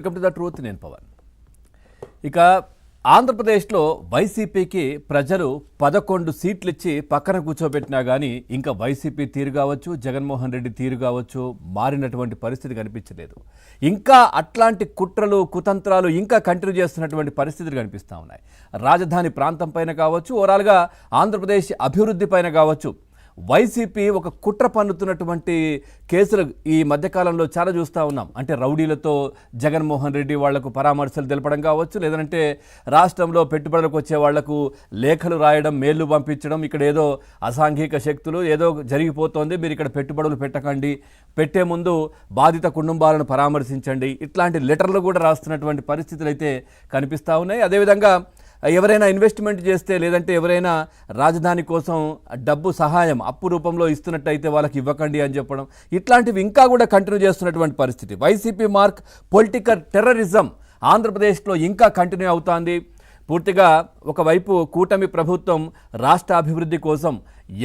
Welcome to the truth. నేను పవన్. ఇక ఆంధ్రప్రదేశ్లో వైసీపీకి ప్రజలు 11 సీట్లు ఇచ్చి పక్కన కూర్చోబెట్టినా కానీ ఇంకా వైసీపీ తీరు కావచ్చు, జగన్మోహన్ రెడ్డి తీరు కావచ్చు మారినటువంటి పరిస్థితి కనిపించలేదు. ఇంకా అట్లాంటి కుట్రలు కుతంత్రాలు ఇంకా కంటిన్యూ చేస్తున్నటువంటి పరిస్థితులు కనిపిస్తూ ఉన్నాయి. రాజధాని ప్రాంతం పైన కావచ్చు, ఓవరాల్గా ఆంధ్రప్రదేశ్ అభివృద్ధి పైన కావచ్చు, వైసీపీ ఒక కుట్ర పన్నుతున్నటువంటి కేసులు ఈ మధ్యకాలంలో చాలా చూస్తూ ఉన్నాం. అంటే రౌడీలతో జగన్మోహన్ రెడ్డి వాళ్లకు పరామర్శలు తెలపడం కావచ్చు, లేదంటే రాష్ట్రంలో పెట్టుబడులకు వచ్చే వాళ్లకు లేఖలు రాయడం, మెయిల్లు పంపించడం, ఇక్కడ ఏదో అసాంఘిక శక్తులు ఏదో జరిగిపోతోంది, మీరు ఇక్కడ పెట్టుబడులు పెట్టకండి, పెట్టే ముందు బాధిత కుటుంబాలను పరామర్శించండి, ఇట్లాంటి లెటర్లు కూడా రాస్తున్నటువంటి పరిస్థితులు అయితే కనిపిస్తూ ఉన్నాయి. అదేవిధంగా ఎవరైనా ఇన్వెస్ట్మెంట్ చేస్తే, లేదంటే ఎవరైనా రాజధాని కోసం డబ్బు సహాయం అప్పు రూపంలో ఇస్తున్నట్టయితే వాళ్ళకి ఇవ్వకండి అని చెప్పడం, ఇట్లాంటివి ఇంకా కూడా కంటిన్యూ చేస్తున్నటువంటి పరిస్థితి. వైసీపీ మార్క్ పొలిటికల్ టెర్రరిజం ఆంధ్రప్రదేశ్లో ఇంకా కంటిన్యూ అవుతోంది. పూర్తిగా ఒకవైపు కూటమి ప్రభుత్వం రాష్ట్ర అభివృద్ధి కోసం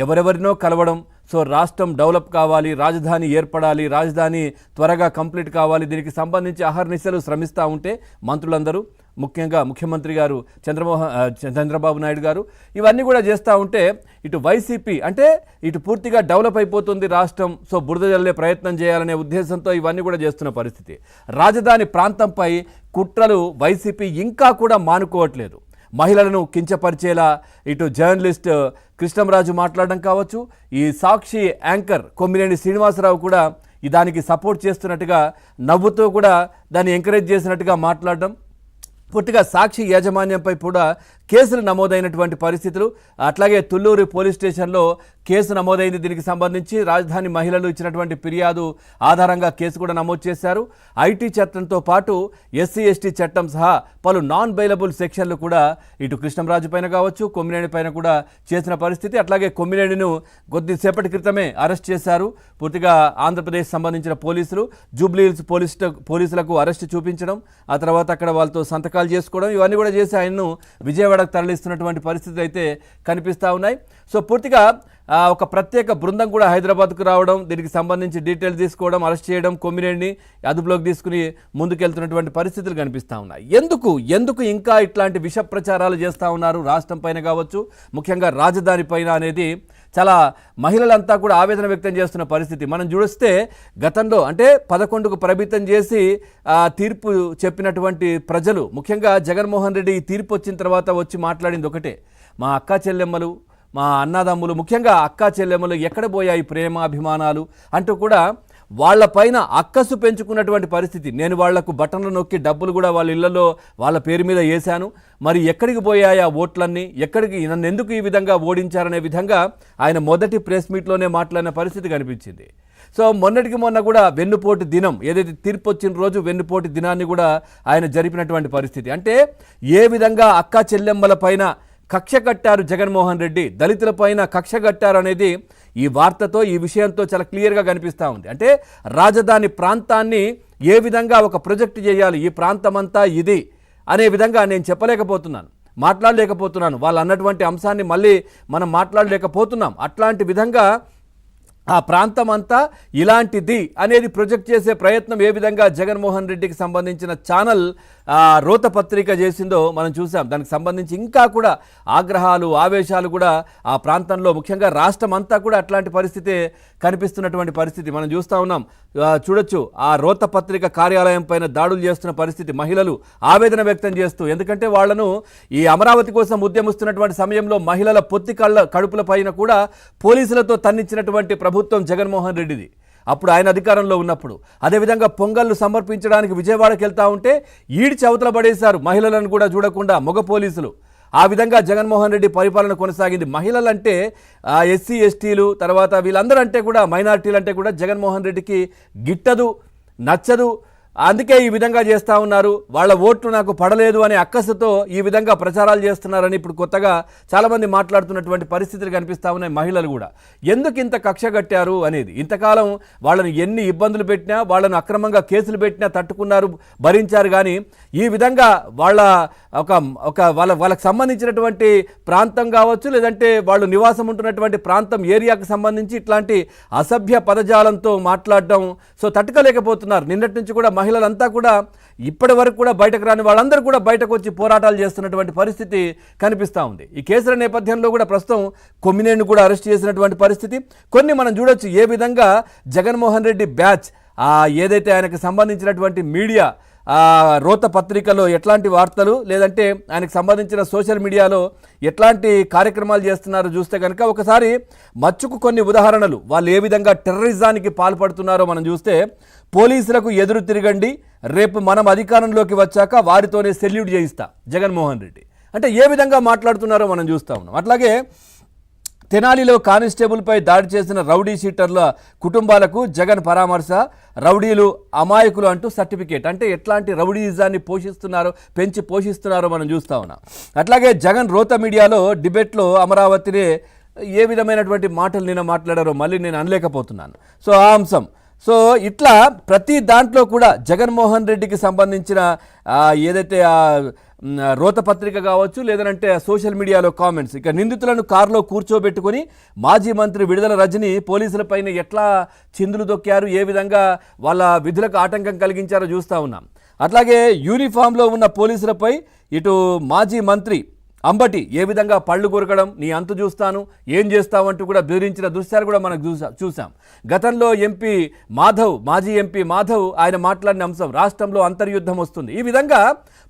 ఎవరెవరినో కలవడం, సో రాష్ట్రం డెవలప్ కావాలి, రాజధాని ఏర్పడాలి, రాజధాని త్వరగా కంప్లీట్ కావాలి, దీనికి సంబంధించి అహర్నిశలు శ్రమిస్తూ ఉంటే మంత్రులందరూ, ముఖ్యంగా ముఖ్యమంత్రి గారు చంద్రబాబు నాయుడు గారు ఇవన్నీ కూడా చేస్తూ ఉంటే, ఇటు వైసీపీ అంటే ఇటు పూర్తిగా డెవలప్ అయిపోతుంది రాష్ట్రం, సో బురద జల్లే ప్రయత్నం చేయాలనే ఉద్దేశంతో ఇవన్నీ కూడా చేస్తున్న పరిస్థితి. రాజధాని ప్రాంతంపై కుట్రలు వైసీపీ ఇంకా కూడా మానుకోవట్లేదు. మహిళలను కించపరిచేలా ఇటు జర్నలిస్ట్ కృష్ణంరాజు మాట్లాడడం కావచ్చు, ఈ సాక్షి యాంకర్ కొమ్మినేని శ్రీనివాసరావు కూడా దానికి సపోర్ట్ చేస్తున్నట్టుగా, నవ్వుతూ కూడా దాన్ని ఎంకరేజ్ చేసినట్టుగా మాట్లాడడం, పూర్తిగా సాక్షి యాజమాన్యంపై కూడా కేసులు నమోదైనటువంటి పరిస్థితులు. అట్లాగే తుళ్ళూరు పోలీస్ స్టేషన్లో కేసు నమోదైంది. దీనికి సంబంధించి రాజధాని మహిళలు ఇచ్చినటువంటి ఫిర్యాదు ఆధారంగా కేసు కూడా నమోదు చేశారు. ఐటీ చట్టంతో పాటు ఎస్సీ ఎస్టీ చట్టం సహా పలు నాన్ బెయిలబుల్ సెక్షన్లు కూడా ఇటు కృష్ణంరాజు పైన కావచ్చు, కొమ్మినేని పైన కూడా చేసిన పరిస్థితి. అట్లాగే కొమ్మినేనిను కొద్దిసేపటి క్రితమే అరెస్ట్ చేశారు పూర్తిగా ఆంధ్రప్రదేశ్ సంబంధించిన పోలీసులు. జూబ్లీహిల్స్ పోలీసులకు అరెస్ట్ చూపించడం, ఆ తర్వాత అక్కడ వాళ్ళతో సంతకాలు చేసుకోవడం, ఇవన్నీ కూడా చేసి ఆయన్ను విజయవాడకు తరలిస్తున్నటువంటి పరిస్థితులు అయితే కనిపిస్తూ ఉన్నాయి. సో పూర్తిగా ఒక ప్రత్యేక బృందం కూడా హైదరాబాద్కు రావడం, దీనికి సంబంధించి డీటెయిల్స్ తీసుకోవడం, అరెస్ట్ చేయడం, కొమ్మినేని అదుపులోకి తీసుకుని ముందుకెళ్తున్నటువంటి పరిస్థితులు కనిపిస్తూ ఉన్నాయి. ఎందుకు ఇంకా ఇట్లాంటి విష ప్రచారాలు చేస్తూ ఉన్నారు రాష్ట్రం పైన కావచ్చు, ముఖ్యంగా రాజధాని పైన అనేది చాలా మహిళలంతా కూడా ఆవేదన వ్యక్తం చేస్తున్న పరిస్థితి. మనం చూస్తే గతంలో అంటే 11కు పరిమితం చేసి తీర్పు చెప్పినటువంటి ప్రజలు, ముఖ్యంగా జగన్మోహన్ రెడ్డి ఈ తీర్పు వచ్చిన తర్వాత వచ్చి మాట్లాడింది ఒకటే, మా అక్కా చెల్లెమ్మలు, మా అన్నదమ్ములు, ముఖ్యంగా అక్కా చెల్లెమ్మలు ఎక్కడ పోయాయి ప్రేమాభిమానాలు అంటూ కూడా వాళ్ళపైన అక్కసు పెంచుకున్నటువంటి పరిస్థితి. నేను వాళ్లకు బటన్లు నొక్కి డబ్బులు కూడా వాళ్ళ ఇళ్లలో వాళ్ళ పేరు మీద వేశాను, మరి ఎక్కడికి పోయాయి ఆ ఓట్లన్నీ, నన్ను ఎందుకు ఈ విధంగా ఓడించారనే విధంగా ఆయన మొదటి ప్రెస్ మీట్లోనే మాట్లాడిన పరిస్థితి కనిపించింది. సో మొన్నటికి మొన్న కూడా వెన్నుపోటు దినం, ఏదైతే తీర్పు వచ్చిన రోజు వెన్నుపోటు దినాన్ని కూడా ఆయన జరిపినటువంటి పరిస్థితి. అంటే ఏ విధంగా అక్కా చెల్లెమ్మల పైన కక్ష కట్టారు జగన్మోహన్ రెడ్డి, దళితుల పైన కక్ష కట్టారు అనేది ఈ వార్తతో, ఈ విషయంతో చాలా క్లియర్గా కనిపిస్తూ ఉంది. అంటే రాజధాని ప్రాంతాన్ని ఏ విధంగా ఒక ప్రొజెక్ట్ చేయాలి, ఈ ప్రాంతమంతా ఇది అనే విధంగా నేను చెప్పలేకపోతున్నాను, మాట్లాడలేకపోతున్నాను, వాళ్ళు అన్నటువంటి అంశాన్ని మళ్ళీ మనం మాట్లాడలేకపోతున్నాం. అట్లాంటి విధంగా ఆ ప్రాంతం అంతా ఇలాంటిది అనేది ప్రొజెక్ట్ చేసే ప్రయత్నం ఏ విధంగా జగన్మోహన్ రెడ్డికి సంబంధించిన ఛానల్ రోత పత్రిక చేసిందో మనం చూసాం. దానికి సంబంధించి ఇంకా కూడా ఆగ్రహాలు, ఆవేశాలు కూడా ఆ ప్రాంతంలో, ముఖ్యంగా రాష్ట్రం అంతా కూడా అట్లాంటి పరిస్థితి కనిపిస్తున్నటువంటి పరిస్థితి మనం చూస్తూ ఉన్నాం. చూడొచ్చు, ఆ రోత పత్రిక కార్యాలయం పైన దాడులు చేస్తున్న పరిస్థితి, మహిళలు ఆవేదన వ్యక్తం చేస్తూ, ఎందుకంటే వాళ్లను ఈ అమరావతి కోసం ఉద్యమిస్తున్నటువంటి సమయంలో మహిళల పొత్తి కడుపుల పైన కూడా పోలీసులతో తన్నించినటువంటి ప్రభుత్వం జగన్మోహన్ రెడ్డిది అప్పుడు ఆయన అధికారంలో ఉన్నప్పుడు. అదేవిధంగా పొంగళ్ళు సమర్పించడానికి విజయవాడకి వెళ్తూ ఉంటే ఈడ్చి అవతల పడేశారు మహిళలను కూడా చూడకుండా మగ పోలీసులు. ఆ విధంగా జగన్మోహన్ రెడ్డి పరిపాలన కొనసాగింది. మహిళలంటే ఎస్సీ ఎస్టీలు, తర్వాత వీళ్ళందరూ అంటే కూడా మైనారిటీలు అంటే కూడా జగన్మోహన్ రెడ్డికి గిట్టదు, నచ్చదు. అందుకే ఈ విధంగా చేస్తూ ఉన్నారు, వాళ్ళ ఓట్లు నాకు పడలేదు అనే అక్కసుతో ఈ విధంగా ప్రచారాలు చేస్తున్నారని ఇప్పుడు కొత్తగా చాలామంది మాట్లాడుతున్నటువంటి పరిస్థితులు కనిపిస్తూ ఉన్నాయి. మహిళలు కూడా ఎందుకు ఇంత కక్ష కట్టారు అనేది, ఇంతకాలం వాళ్ళని ఎన్ని ఇబ్బందులు పెట్టినా, వాళ్ళను అక్రమంగా కేసులు పెట్టినా తట్టుకున్నారు, భరించారు. కానీ ఈ విధంగా వాళ్ళకు సంబంధించినటువంటి ప్రాంతం కావచ్చు, లేదంటే వాళ్ళు నివాసం ఉంటున్నటువంటి ప్రాంతం ఏరియాకు సంబంధించి ఇట్లాంటి అసభ్య పదజాలంతో మాట్లాడడం సో తట్టుకోలేకపోతున్నారు. నిన్నటి నుంచి కూడా మహిళలంతా కూడా ఇప్పటి వరకు కూడా బయటకు రాని వాళ్ళందరూ కూడా బయటకు వచ్చి పోరాటాలు చేస్తున్నటువంటి పరిస్థితి కనిపిస్తూ ఉంది. ఈ కేసుల నేపథ్యంలో కూడా ప్రస్తుతం కొమ్మినేని కూడా అరెస్ట్ చేసినటువంటి పరిస్థితి కొన్ని మనం చూడొచ్చు. ఏ విధంగా జగన్మోహన్ రెడ్డి బ్యాచ్ ఏదైతే ఆయనకు సంబంధించినటువంటి మీడియా రోత పత్రికలో ఎట్లాంటి వార్తలు లేదంటే ఆయనకు సంబంధించిన సోషల్ మీడియాలో ఎట్లాంటి కార్యక్రమాలు చేస్తున్నారో చూస్తే కనుక ఒకసారి మచ్చుకు కొన్ని ఉదాహరణలు వాళ్ళు ఏ విధంగా టెర్రరిజానికి పాల్పడుతున్నారో మనం చూస్తే, పోలీసులకు ఎదురు తిరగండి, రేపు మనం అధికారంలోకి వచ్చాక వారితోనే సెల్యూట్ చేయిస్తా జగన్మోహన్ రెడ్డి అంటే ఏ విధంగా మాట్లాడుతున్నారో మనం చూస్తూ ఉన్నాం. అట్లాగే తెనాలిలో కానిస్టేబుల్పై దాడి చేసిన రౌడీ షీటర్ల కుటుంబాలకు జగన్ పరామర్శ, రౌడీలు అమాయకులు అంటూ సర్టిఫికేట్. అంటే ఎట్లాంటి రౌడీయిజాన్ని పెంచి పోషిస్తున్నారో మనం చూస్తూ ఉన్నాం. అట్లాగే జగన్ రోత మీడియాలో డిబేట్లో అమరావతినే ఏ విధమైనటువంటి మాటలు నేను మాట్లాడారో మళ్ళీ నేను అనలేకపోతున్నాను. సో ఆ అంశం ఇట్లా ప్రతి దాంట్లో కూడా జగన్మోహన్ రెడ్డికి సంబంధించిన ఏదైతే రోత పత్రిక కావచ్చు లేదంటే సోషల్ మీడియాలో కామెంట్స్, ఇక నిందితులను కారులో కూర్చోబెట్టుకొని మాజీ మంత్రి విడుదల రజని పోలీసులపైన ఎట్లా చిందులు దొక్కారు, ఏ విధంగా వాళ్ళ విధులకు ఆటంకం కలిగించారో చూస్తూ ఉన్నాం. అట్లాగే యూనిఫామ్లో ఉన్న పోలీసులపై ఇటు మాజీ మంత్రి అంబటి ఏ విధంగా పళ్ళు కొరకడం, నీ అంతు చూస్తాను, ఏం చేస్తావంటూ కూడా బెదిరించిన దృశ్యాలు కూడా మనకు చూసాం. గతంలో మాజీ ఎంపీ మాధవ్ ఆయన మాట్లాడిన అంశం, రాష్ట్రంలో అంతర్యుద్ధం వస్తుంది. ఈ విధంగా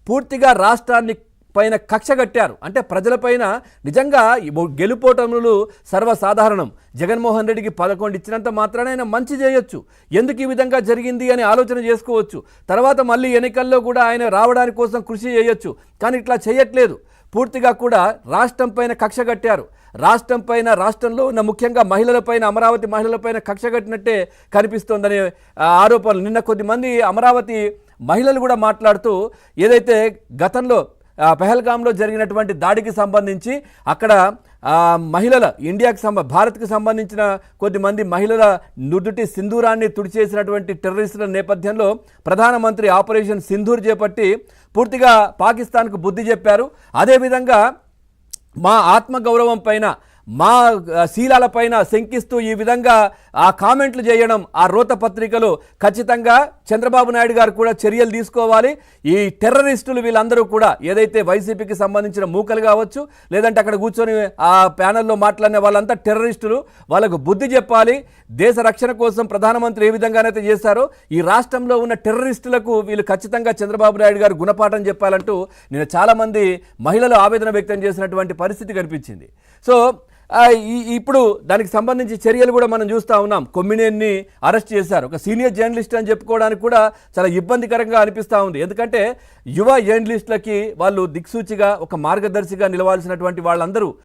పూర్తిగా రాష్ట్రాన్ని పైన కక్ష కట్టారు. అంటే ప్రజలపైన నిజంగా గెలుపోటములు సర్వసాధారణం. జగన్మోహన్ రెడ్డికి 11 ఇచ్చినంత మాత్రాన ఆయన మంచి చేయొచ్చు, ఎందుకు ఈ విధంగా జరిగింది అని ఆలోచన చేసుకోవచ్చు. తర్వాత మళ్ళీ ఎన్నికల్లో కూడా ఆయన రావడానికి కోసం కృషి చేయొచ్చు. కానీ ఇట్లా చేయట్లేదు. పూర్తిగా కూడా రాష్ట్రం పైన కక్ష కట్టారు. రాష్ట్రంలో ఉన్న ముఖ్యంగా మహిళలపైన, అమరావతి మహిళలపైన కక్ష కట్టినట్టే కనిపిస్తోందనే ఆరోపణలు. నిన్న కొద్దిమంది అమరావతి మహిళలు కూడా మాట్లాడుతూ ఏదైతే గతంలో పెహల్గాంలో జరిగినటువంటి దాడికి సంబంధించి అక్కడ భారత్కి సంబంధించిన కొద్దిమంది మహిళల నుదుటి సింధూరాన్ని తుడిచేసినటువంటి టెర్రరిస్టుల నేపథ్యంలో ప్రధానమంత్రి ఆపరేషన్ సింధూర్ చేపట్టి పూర్తిగా పాకిస్తాన్కు బుద్ధి చెప్పారు. అదేవిధంగా మా ఆత్మగౌరవం పైన, మా శీలాలపైన శంకిస్తూ ఈ విధంగా కామెంట్లు చేయడం, రోత పత్రికలు ఖచ్చితంగా చంద్రబాబు నాయుడు గారు కూడా చర్యలు తీసుకోవాలి. ఈ టెర్రరిస్టులు వీళ్ళందరూ కూడా ఏదైతే వైసీపీకి సంబంధించిన మూకలు కావచ్చు లేదంటే అక్కడ కూర్చొని ప్యానెల్లో మాట్లాడిన వాళ్ళంతా టెర్రరిస్టులు, వాళ్ళకు బుద్ధి చెప్పాలి. దేశ రక్షణ కోసం ప్రధానమంత్రి ఏ విధంగానైతే చేశారో ఈ రాష్ట్రంలో ఉన్న టెర్రరిస్టులకు వీళ్ళు ఖచ్చితంగా చంద్రబాబు నాయుడు గారు గుణపాఠం చెప్పాలంటూ నేను చాలామంది మహిళలు ఆవేదన వ్యక్తం చేసినటువంటి పరిస్థితి కనిపించింది. సో ఇప్పుడు దానికి సంబంధించి చర్యలు కూడా మనం చూస్తూ ఉన్నాం. కొమ్మినేని అరెస్ట్ చేశారు. ఒక సీనియర్ జర్నలిస్ట్ అని చెప్పుకోవడానికి కూడా చాలా ఇబ్బందికరంగా అనిపిస్తూ ఉంది. ఎందుకంటే యువ జర్నలిస్టులకి వాళ్ళు దిక్సూచిగా, ఒక మార్గదర్శిగా నిలవాల్సినటువంటి వాళ్ళందరూ